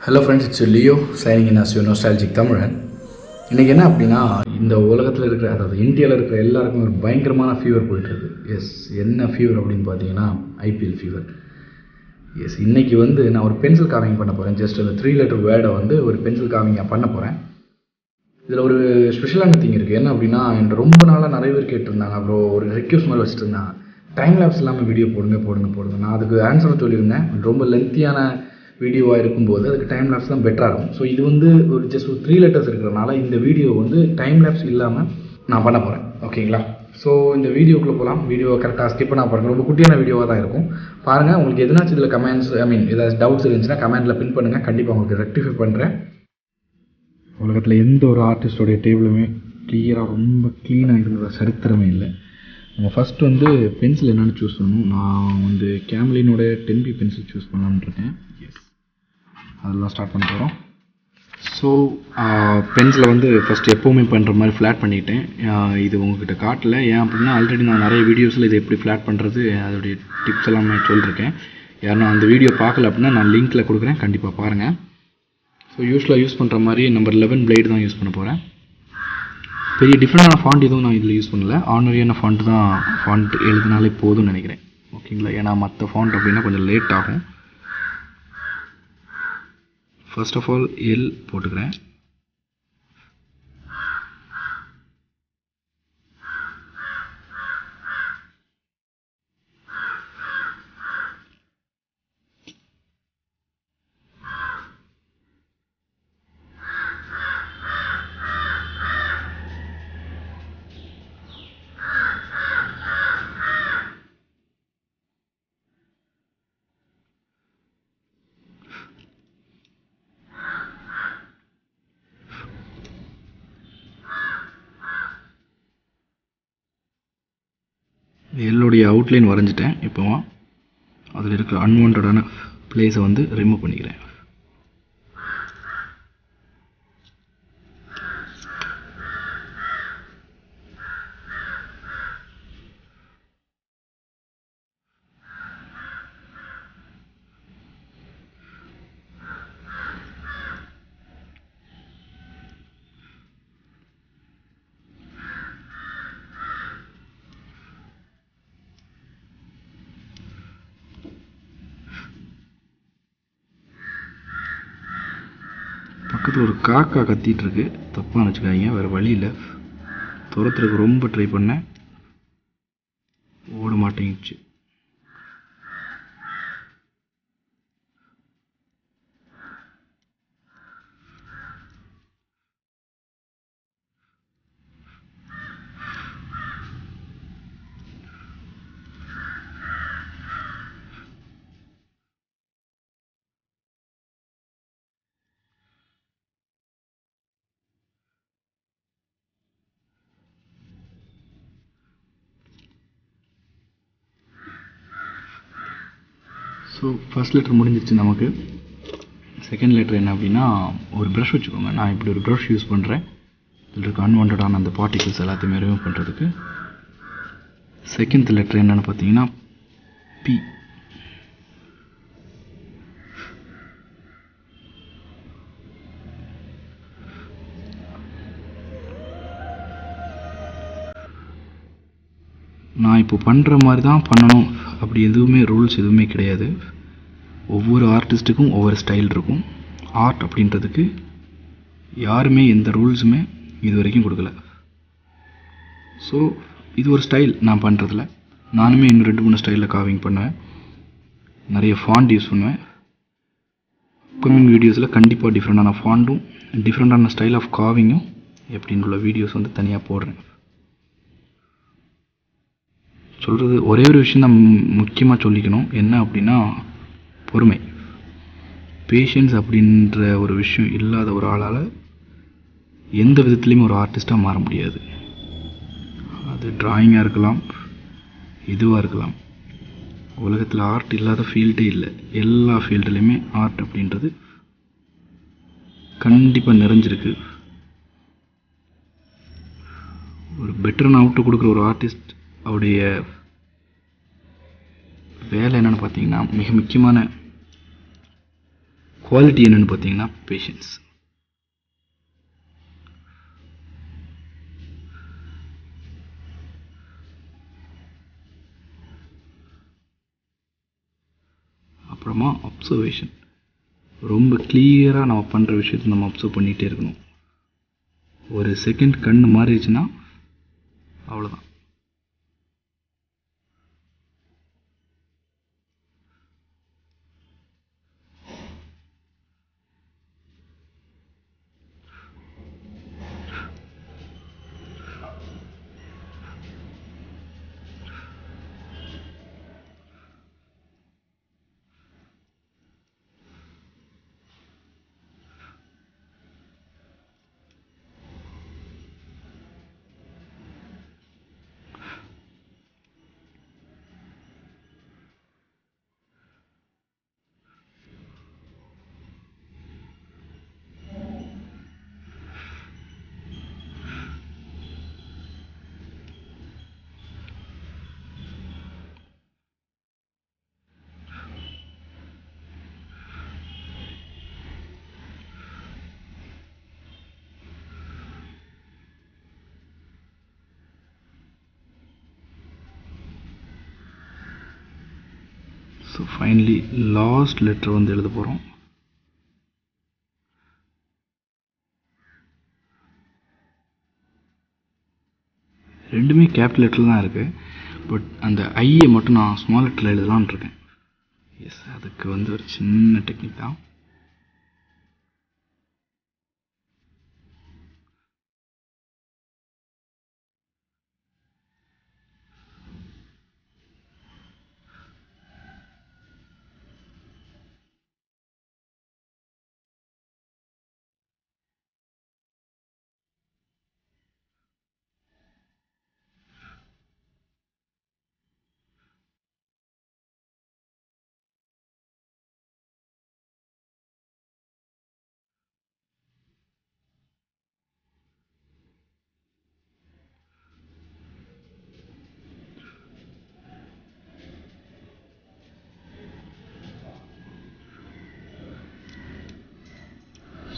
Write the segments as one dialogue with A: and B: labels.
A: Hello friends, it's Leo signing in as your nostalgic Tamilan. இன்றைக்கி என்ன அப்படின்னா, இந்த உலகத்தில் இருக்கிற, அதாவது இந்தியாவில் இருக்கிற எல்லாருக்கும் ஒரு பயங்கரமான ஃபீவர் போயிட்டுருக்கு. எஸ், என்ன ஃபீவர் அப்படின்னு பார்த்தீங்கன்னா ஐபிஎல் ஃபீவர். எஸ், இன்றைக்கி நான் ஒரு பென்சில் கார்விங் பண்ண போகிறேன். ஜஸ்ட் அந்த 3 letter வேர்டை ஒரு பென்சில் கார்விங்காக பண்ண போகிறேன். இதில் ஒரு ஸ்பெஷலான திங் இருக்குது. என்ன அப்படின்னா, என்கிட்ட ரொம்ப நாளாக நிறைய பேர் கேட்டிருந்தாங்க. அப்புறம் ஒரு ரெக்யூஸ்ட் மாதிரி வச்சுட்டு இருந்தாங்க, டைம் லேப்ஸ் இல்லாமல் வீடியோ போடுங்க. நான் அதுக்கு ஆன்சரும் சொல்லியிருந்தேன். ரொம்ப லென்த்தியான வீடியோவாக இருக்கும்போது அதுக்கு டைம் லேப்ஸ் தான் பெட்டராக இருக்கும். ஸோ இது ஒரு ஜஸ்ட் 3 letters இருக்கிறனால இந்த வீடியோ டைம் லேப்ஸ் இல்லாமல் நான் பண்ண போகிறேன். ஓகேங்களா? ஸோ இந்த வீடியோக்குள்ளே போகலாம். வீடியோவை கரெக்டாக ஸ்கிப் பண்ண பாருங்கள். ரொம்ப குட்டியான வீடியோவாக தான் இருக்கும். பாருங்கள். உங்களுக்கு எதுனாச்சும் இதில் கமெண்ட்ஸ் ஏதாவது டவுட்ஸ் இருந்துச்சுன்னா கமெண்ட்டில் பின் பண்ணுங்கள். கண்டிப்பாக உங்களுக்கு ரெக்டிஃபை பண்ணுறேன். உலகத்தில் எந்த ஒரு ஆர்டிஸ்டோடைய டேபிளுமே கிளியராக ரொம்ப க்ளீனாக இருந்த சரித்திரமே இல்லை. நம்ம ஃபஸ்ட்டு பென்சில் என்னென்னு சூஸ் பண்ணணும். நான் கேம்லினோட 10B பென்சில் சூஸ் பண்ணலான்னு இருக்கேன். எஸ், அதெல்லாம் ஸ்டார்ட் பண்ண போகிறோம். ஸோ பென்சிலை ஃபஸ்ட்டு எப்போவுமே பண்ணுற மாதிரி ஃப்ளாட் பண்ணிக்கிட்டேன். இது உங்கள்கிட்ட காட்டல. ஏன் அப்படின்னா, ஆல்ரெடி நான் நிறைய வீடியோஸில் இது எப்படி ஃப்ளாட் பண்ணுறது அதோடைய டிப்ஸ் எல்லாம் நான் சொல்லியிருக்கேன். யாரும் அந்த வீடியோ பார்க்கல அப்படின்னா நான் லிங்க்கில் கொடுக்குறேன், கண்டிப்பாக பாருங்கள். ஸோ யூஸ்வலாக யூஸ் பண்ணுற மாதிரி நம்பர் 11 பிளேடு தான் யூஸ் பண்ண போகிறேன். பெரிய டிஃப்ரெண்டான ஃபாண்ட் எதுவும் நான் இதில் யூஸ் பண்ணல. ஆர்டினரியான ஃபாண்ட்டு தான் ஃபாண்ட் எழுதினாலே போதும்னு நினைக்கிறேன். ஓகேங்களா? ஏன்னா மற்ற ஃபாண்ட் அப்படின்னா கொஞ்சம் லேட் ஆகும். ஃபர்ஸ்ட் ஆஃப் ஆல் எல் போட்டுக்கிறேன். எல்லுடைய அவுட்லைன் வரைஞ்சிட்டேன். இப்போ அதில் இருக்கிற அன்வான்டான பிளேஸை ரிமூவ் பண்ணிக்கிறேன். பக்கத்தில் ஒரு காக்கா கத்திட்டு இருக்கு. தப்பாக நினச்சிக்காதீங்க, வேறு வழியில். துரத்துறதுக்கு ரொம்ப ட்ரை பண்ணேன், ஓட மாட்டேங்குச்சு. ஸோ ஃபஸ்ட் லெட்டர் முடிஞ்சிருச்சு நமக்கு. செகண்ட் லெட்டர் என்ன அப்படின்னா, ஒரு ப்ரஷ் வச்சுக்கோங்க. நான் இப்படி ஒரு ப்ரஷ் யூஸ் பண்ணுறேன். இதில் இருக்க அன்வான்டான அந்த பார்ட்டிகிள்ஸ் எல்லாத்தையுமே ரிமூவ் பண்ணுறதுக்கு. செகண்ட் லெட்டர் என்னென்னு பார்த்தீங்கன்னா பி. நான் இப்போ பண்ணுற மாதிரி தான் பண்ணணும் அப்படி எதுவுமே ரூல்ஸ் எதுவுமே கிடையாது. ஒவ்வொரு ஆர்டிஸ்ட்டுக்கும் ஒவ்வொரு ஸ்டைல் இருக்கும். ஆர்ட் அப்படின்றதுக்கு யாருமே எந்த ரூல்ஸுமே இது வரைக்கும் கொடுக்கல. ஸோ இது ஒரு ஸ்டைல் நான் பண்ணுறதுல. நானுமே இன்னும் 2-3 ஸ்டைலில் கார்விங் பண்ணுவேன். நிறைய ஃபாண்ட் யூஸ் பண்ணுவேன். அப்கமிங் வீடியோஸில் கண்டிப்பாக டிஃப்ரெண்டான ஃபாண்டும் டிஃப்ரெண்டான ஸ்டைல் ஆஃப் கார்விங்கும் எப்படின்னு உள்ள வீடியோஸ் தனியாக போடுறேன். சொல்கிறது ஒரே ஒரு விஷயம் தான் முக்கியமாக சொல்லிக்கணும். என்ன அப்படின்னா, பொறுமை. பேஷன்ஸ் அப்படின்ற ஒரு விஷயம் இல்லாத ஒரு ஆளால் எந்த விதத்துலேயுமே ஒரு ஆர்டிஸ்ட்டாக மாற முடியாது. அது டிராயிங்காக இருக்கலாம், இதுவாக இருக்கலாம். உலகத்தில் ஆர்ட் இல்லாத ஃபீல்டே இல்லை. எல்லா ஃபீல்டுலேயுமே ஆர்ட் அப்படின்றது கண்டிப்பாக நிறைஞ்சிருக்கு. ஒரு பெட்டரான அவுட்டு கொடுக்குற ஒரு ஆர்டிஸ்ட் அவருடைய வேலை என்னென்னு பார்த்தீங்கன்னா, மிக முக்கியமான குவாலிட்டி என்னென்னு பார்த்தீங்கன்னா பேஷன்ஸ். அப்புறமா அப்சர்வேஷன். ரொம்ப கிளியராக நம்ம பண்ணுற விஷயத்தை நம்ம அப்சர்வ் பண்ணிகிட்டே இருக்கணும். ஒரு செகண்ட் கண்ணு மாறிடுச்சுன்னா அவ்வளோதான். ஸோ ஃபைனலி லாஸ்ட் லெட்டர் வந்து எழுத போகிறோம். ரெண்டுமே கேபிட்டல் லெட்டரில் தான் இருக்குது. பட் அந்த ஐயை மட்டும் நான் ஸ்மால் லெட்டரில் எழுதலான்னு இருக்கேன். எஸ், அதுக்கு வந்து ஒரு சின்ன டெக்னிக் தான்.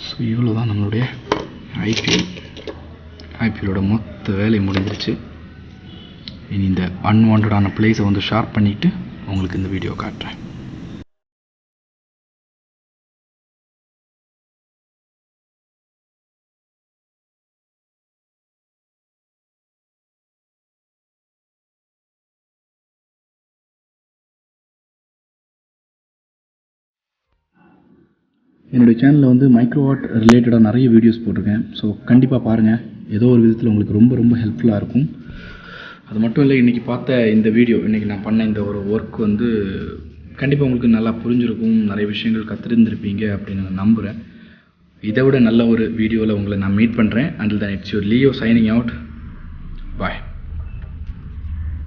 A: ஸோ இவ்வளோ தான் நம்மளுடைய ஐபிஎல்லோட மொத்த வேலை முடிஞ்சிருச்சு. இனி இந்த அன்வான்டான பிளேஸை வந்து ஷேர் பண்ணிவிட்டு உங்களுக்கு இந்த வீடியோ காட்டுறேன். என்னுடைய சேனலில் வந்து மைக்ரோவாட் ரிலேட்டடாக நிறைய வீடியோஸ் போட்டிருக்கேன். ஸோ கண்டிப்பாக பாருங்கள். ஏதோ ஒரு விதத்தில் உங்களுக்கு ரொம்ப ரொம்ப ஹெல்ப்ஃபுல்லாக இருக்கும். அது மட்டும் இல்லை, இன்றைக்கி பார்த்த இந்த வீடியோ, இன்றைக்கி நான் பண்ண இந்த ஒரு ஒர்க் வந்து கண்டிப்பாக உங்களுக்கு நல்லா புரிஞ்சிருக்கும், நிறைய விஷயங்கள் கற்றுருந்துருப்பீங்க அப்படின்னு நான் நம்புகிறேன். இதை விட நல்ல ஒரு வீடியோவில் உங்களை நான் மீட் பண்ணுறேன். Until then it's your Leo signing out. Bye.